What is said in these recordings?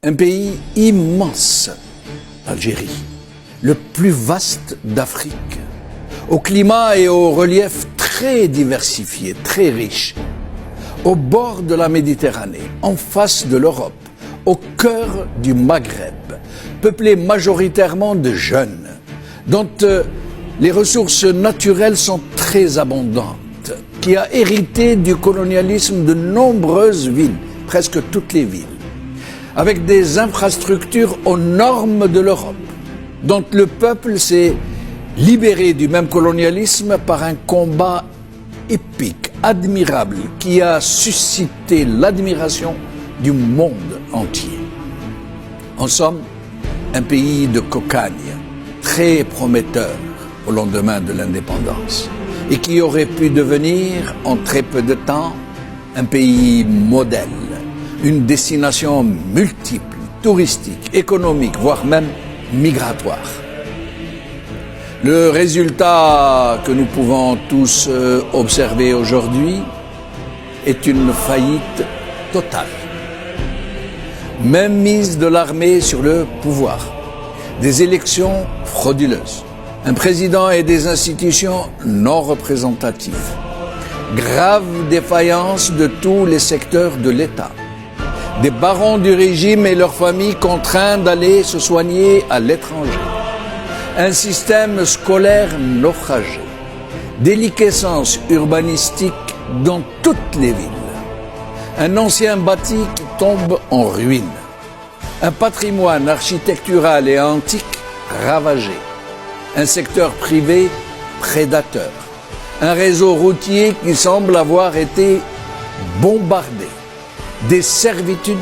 Un pays immense, l'Algérie, le plus vaste d'Afrique, au climat et au relief très diversifié, très riche, au bord de la Méditerranée, en face de l'Europe, au cœur du Maghreb, peuplé majoritairement de jeunes, dont les ressources naturelles sont très abondantes, qui a hérité du colonialisme de nombreuses villes, presque toutes les villes, avec des infrastructures aux normes de l'Europe, dont le peuple s'est libéré du même colonialisme par un combat épique, admirable, qui a suscité l'admiration du monde entier. En somme, un pays de cocagne, très prometteur au lendemain de l'indépendance, et qui aurait pu devenir, en très peu de temps, un pays modèle, une destination multiple, touristique, économique, voire même migratoire. Le résultat que nous pouvons tous observer aujourd'hui est une faillite totale. Même mise de l'armée sur le pouvoir, des élections frauduleuses, un président et des institutions non représentatives, grave défaillance de tous les secteurs de l'État, des barons du régime et leurs familles contraints d'aller se soigner à l'étranger, un système scolaire naufragé, déliquescence urbanistique dans toutes les villes, un ancien bâti qui tombe en ruine, un patrimoine architectural et antique ravagé, un secteur privé prédateur, un réseau routier qui semble avoir été bombardé, des servitudes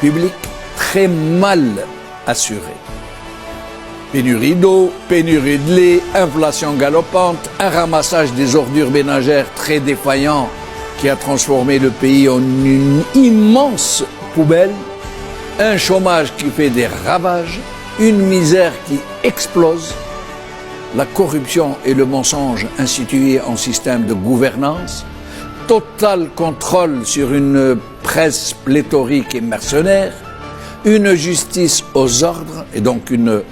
publiques très mal assurées. Pénurie d'eau, pénurie de lait, inflation galopante, un ramassage des ordures ménagères très défaillant qui a transformé le pays en une immense poubelle, un chômage qui fait des ravages, une misère qui explose, la corruption et le mensonge institués en système de gouvernance, total contrôle sur une presse pléthorique et mercenaire, une justice aux ordres et donc une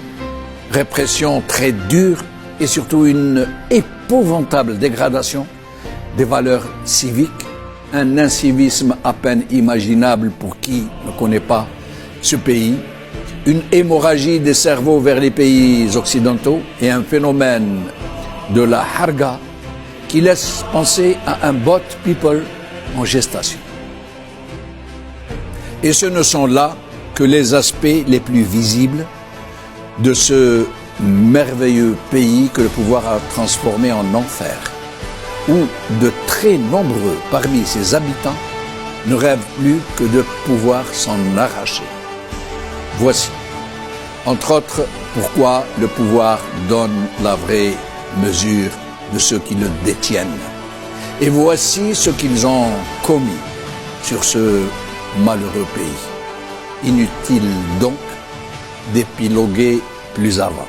répression très dure et surtout une épouvantable dégradation des valeurs civiques, un incivisme à peine imaginable pour qui ne connaît pas ce pays, une hémorragie des cerveaux vers les pays occidentaux et un phénomène de la harga qui laisse penser à un bot people en gestation. Et ce ne sont là que les aspects les plus visibles de ce merveilleux pays que le pouvoir a transformé en enfer, où de très nombreux parmi ses habitants ne rêvent plus que de pouvoir s'en arracher. Voici, entre autres, pourquoi le pouvoir donne la vraie mesure de ceux qui le détiennent. Et voici ce qu'ils ont commis sur ce malheureux pays. Inutile donc d'épiloguer plus avant.